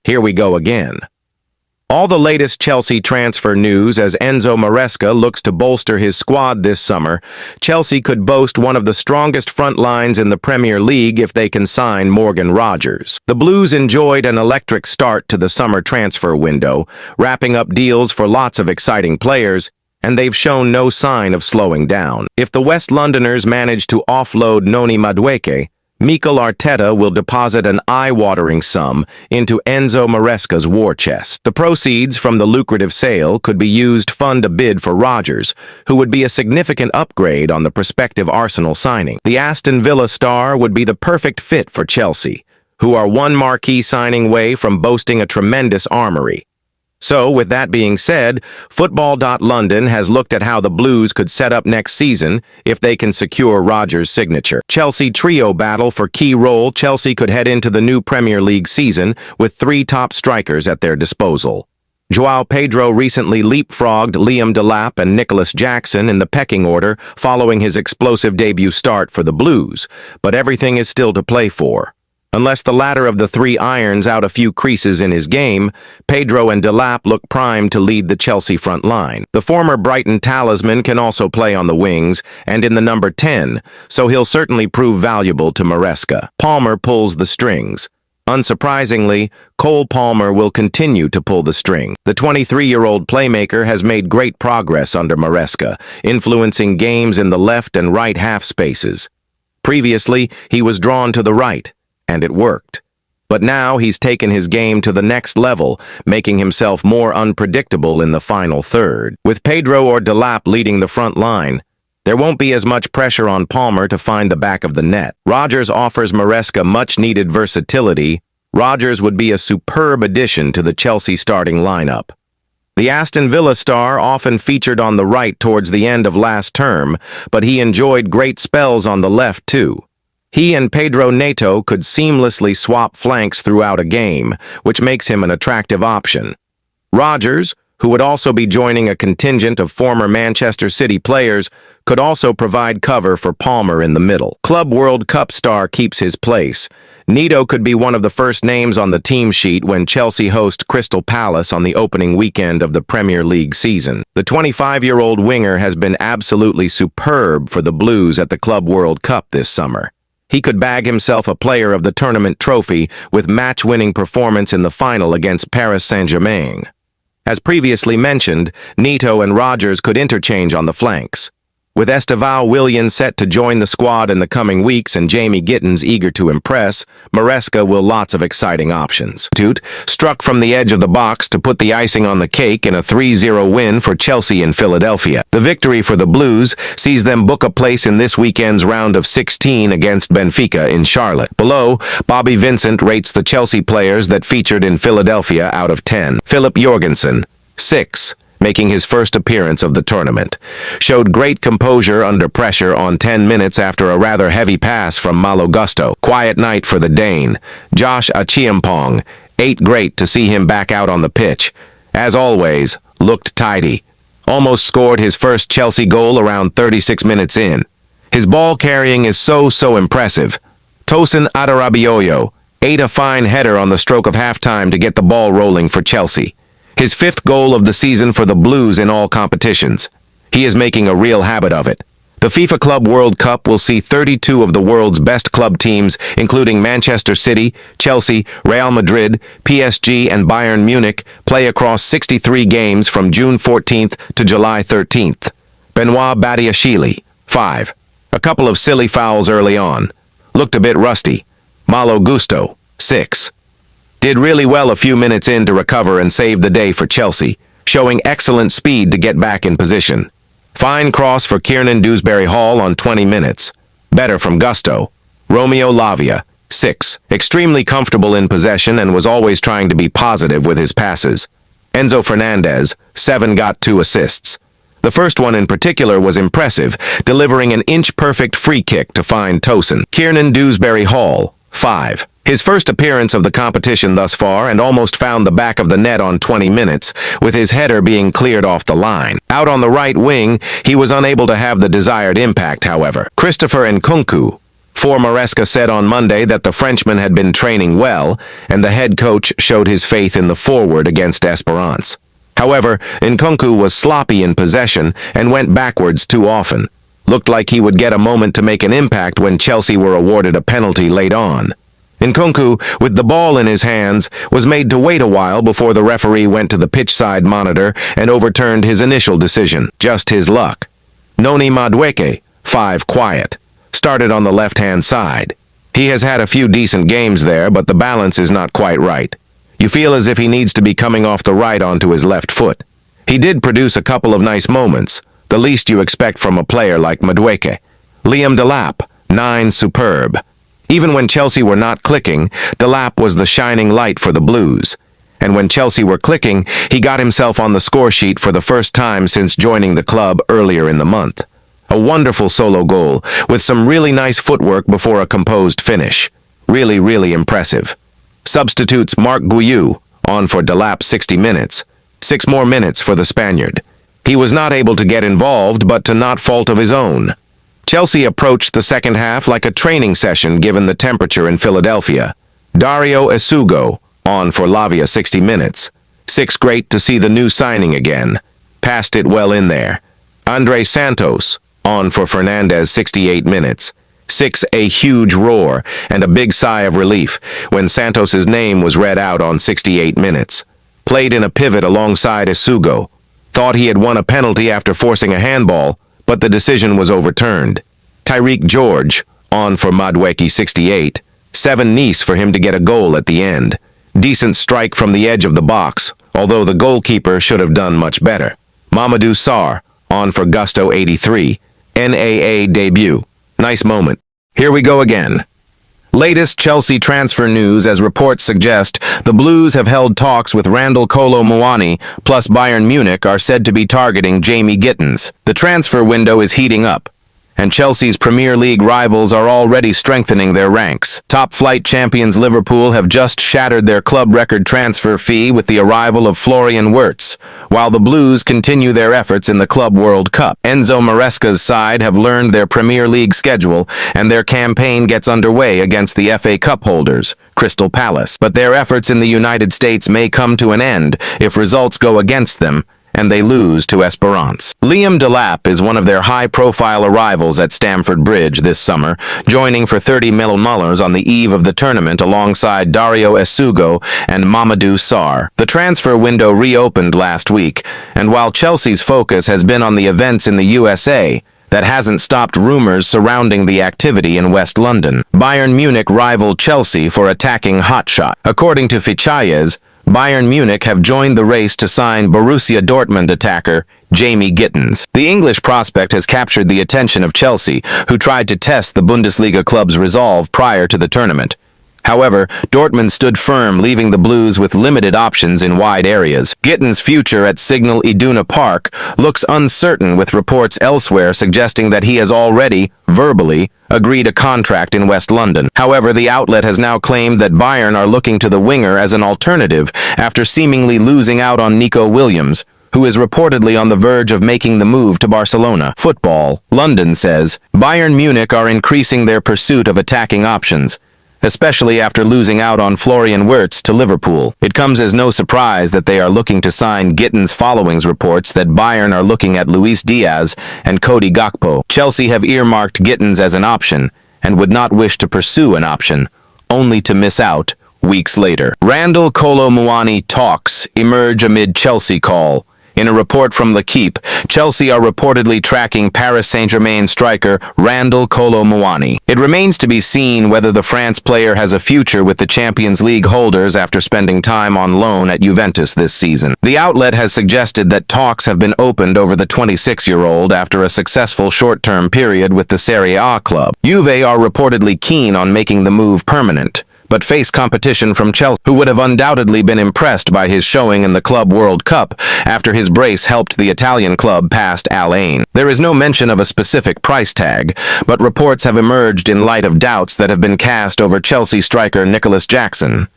Here we go again. All the latest Chelsea transfer news as Enzo Maresca looks to bolster his squad this summer. Chelsea could boast one of the strongest front lines in the Premier League if they can sign Morgan Rogers. The Blues enjoyed an electric start to the summer transfer window, wrapping up deals for lots of exciting players, and they've shown no sign of slowing down. If the West Londoners manage to offload Noni Madueke, Mikel Arteta will deposit an eye-watering sum into Enzo Maresca's war chest. The proceeds from the lucrative sale could be used to fund a bid for Rogers, who would be a significant upgrade on the prospective Arsenal signing. The Aston Villa star would be the perfect fit for Chelsea, who are one marquee signing away from boasting a tremendous armory. So, with that being said, Football.London has looked at how the Blues could set up next season if they can secure Rogers' signature. Chelsea trio battle for key role. Chelsea could head into the new Premier League season with three top strikers at their disposal. João Pedro recently leapfrogged Liam Delap and Nicholas Jackson in the pecking order following his explosive debut start for the Blues, but everything is still to play for. Unless the latter of the three irons out a few creases in his game, Pedro and Delap look primed to lead the Chelsea front line. The former Brighton talisman can also play on the wings and in the number 10, so he'll certainly prove valuable to Maresca. Palmer pulls the strings. Unsurprisingly, Cole Palmer will continue to pull the string. The 23-year-old playmaker has made great progress under Maresca, influencing games in the left and right half spaces. Previously, he was drawn to the right, and it worked. But now he's taken his game to the next level, making himself more unpredictable in the final third. With Pedro or Delap leading the front line, there won't be as much pressure on Palmer to find the back of the net. Rogers offers Maresca much-needed versatility. Rogers would be a superb addition to the Chelsea starting lineup. The Aston Villa star often featured on the right towards the end of last term, but he enjoyed great spells on the left too. He and Pedro Neto could seamlessly swap flanks throughout a game, which makes him an attractive option. Rogers, who would also be joining a contingent of former Manchester City players, could also provide cover for Palmer in the middle. Club World Cup star keeps his place. Neto could be one of the first names on the team sheet when Chelsea host Crystal Palace on the opening weekend of the Premier League season. The 25-year-old winger has been absolutely superb for the Blues at the Club World Cup this summer. He could bag himself a Player of the Tournament trophy with match-winning performance in the final against Paris Saint-Germain. As previously mentioned, Neto and Rogers could interchange on the flanks. With Estevão Willian set to join the squad in the coming weeks and Jamie Gittins eager to impress, Maresca will lots of exciting options. Struck from the edge of the box to put the icing on the cake in a 3-0 win for Chelsea in Philadelphia. The victory for the Blues sees them book a place in this weekend's round of 16 against Benfica in Charlotte. Below, Bobby Vincent rates the Chelsea players that featured in Philadelphia out of 10. Philip Jorgensen, 6. Making his first appearance of the tournament. Showed great composure under pressure on 10 minutes after a rather heavy pass from Malo Gusto. Quiet night for the Dane. Josh Achiampong, 8. Great to see him back out on the pitch. As always, looked tidy. Almost scored his first Chelsea goal around 36 minutes in. His ball carrying is so impressive. Tosin Adarabioyo, 8. A fine header on the stroke of halftime to get the ball rolling for Chelsea. His 5th goal of the season for the Blues in all competitions. He is making a real habit of it. The FIFA Club World Cup will see 32 of the world's best club teams, including Manchester City, Chelsea, Real Madrid, PSG, and Bayern Munich, play across 63 games from June 14th to July 13th. Benoit Badiashile, 5. A couple of silly fouls early on. Looked a bit rusty. Malo Gusto, 6. Did really well a few minutes in to recover and save the day for Chelsea, showing excellent speed to get back in position. Fine cross for Kiernan Dewsbury-Hall on 20 minutes. Better from Gusto. Romeo Lavia, 6. Extremely comfortable in possession and was always trying to be positive with his passes. Enzo Fernandez, 7. Got 2 assists. The first one in particular was impressive, delivering an inch-perfect free kick to find Tosin. Kiernan Dewsbury-Hall, 5. His first appearance of the competition thus far and almost found the back of the net on 20 minutes, with his header being cleared off the line. Out on the right wing, he was unable to have the desired impact, however. Christopher Nkunku, For Maresca said on Monday that the Frenchman had been training well, and the head coach showed his faith in the forward against Esperance. However, Nkunku was sloppy in possession and went backwards too often. Looked like he would get a moment to make an impact when Chelsea were awarded a penalty late on. Nkunku, with the ball in his hands, was made to wait a while before the referee went to the pitchside monitor and overturned his initial decision. Just his luck. Noni Madueke, 5 quiet, started on the left-hand side. He has had a few decent games there, but the balance is not quite right. You feel as if he needs to be coming off the right onto his left foot. He did produce a couple of nice moments, the least you expect from a player like Madueke. Liam Delap, 9 superb. Even when Chelsea were not clicking, Delap was the shining light for the Blues. And when Chelsea were clicking, he got himself on the score sheet for the first time since joining the club earlier in the month. A wonderful solo goal, with some really nice footwork before a composed finish. Really, really impressive. Substitutes Marc Guiu, on for Delap 60 minutes. 6 more minutes for the Spaniard. He was not able to get involved, but to not fault of his own. Chelsea approached the second half like a training session given the temperature in Philadelphia. Dario Esugo, on for Lavia 60 minutes. 6 great to see the new signing again. Passed it well in there. Andre Santos, on for Fernandez 68 minutes. 6 a huge roar and a big sigh of relief when Santos's name was read out on 68 minutes. Played in a pivot alongside Esugo. Thought he had won a penalty after forcing a handball, but the decision was overturned. Tyreek George, on for Madueke 68. 7 Nice for him to get a goal at the end. Decent strike from the edge of the box, although the goalkeeper should have done much better. Mamadou Sarr, on for Gusto 83. NAA debut. Nice moment. Here we go again. Latest Chelsea transfer news, as reports suggest, the Blues have held talks with Randall Kolo Muani, plus Bayern Munich are said to be targeting Jamie Gittins. The transfer window is heating up, and Chelsea's Premier League rivals are already strengthening their ranks. Top-flight champions Liverpool have just shattered their club record transfer fee with the arrival of Florian Wirtz, while the Blues continue their efforts in the Club World Cup. Enzo Maresca's side have learned their Premier League schedule, and their campaign gets underway against the FA Cup holders, Crystal Palace. But their efforts in the United States may come to an end if results go against them, and they lose to Esperance. Liam Delap is one of their high-profile arrivals at Stamford Bridge this summer, joining for 30 million on the eve of the tournament alongside Dario Esugo and Mamadou Sarr. The transfer window reopened last week, and while Chelsea's focus has been on the events in the USA, that hasn't stopped rumors surrounding the activity in West London. Bayern Munich rivaled Chelsea for attacking hotshot. According to Fichayes, Bayern Munich have joined the race to sign Borussia Dortmund attacker Jamie Gittins. The English prospect has captured the attention of Chelsea, who tried to test the Bundesliga club's resolve prior to the tournament. However, Dortmund stood firm, leaving the Blues with limited options in wide areas. Gittins' future at Signal Iduna Park looks uncertain, with reports elsewhere suggesting that he has already, verbally, agreed a contract in West London. However, the outlet has now claimed that Bayern are looking to the winger as an alternative after seemingly losing out on Nico Williams, who is reportedly on the verge of making the move to Barcelona. Football, London says, Bayern Munich are increasing their pursuit of attacking options, especially after losing out on Florian Wirtz to Liverpool. It comes as no surprise that they are looking to sign Gittins following reports that Bayern are looking at Luis Diaz and Cody Gakpo. Chelsea have earmarked Gittins as an option and would not wish to pursue an option, only to miss out weeks later. Randall Kolo Muani talks emerge amid Chelsea call. In a report from L'Equipe, Chelsea are reportedly tracking Paris Saint-Germain striker Randall Kolo Muani. It remains to be seen whether the France player has a future with the Champions League holders after spending time on loan at Juventus this season. The outlet has suggested that talks have been opened over the 26-year-old after a successful short-term period with the Serie A club. Juve are reportedly keen on making the move permanent, but face competition from Chelsea, who would have undoubtedly been impressed by his showing in the Club World Cup after his brace helped the Italian club past Al Ain. There is no mention of a specific price tag, but reports have emerged in light of doubts that have been cast over Chelsea striker Nicholas Jackson.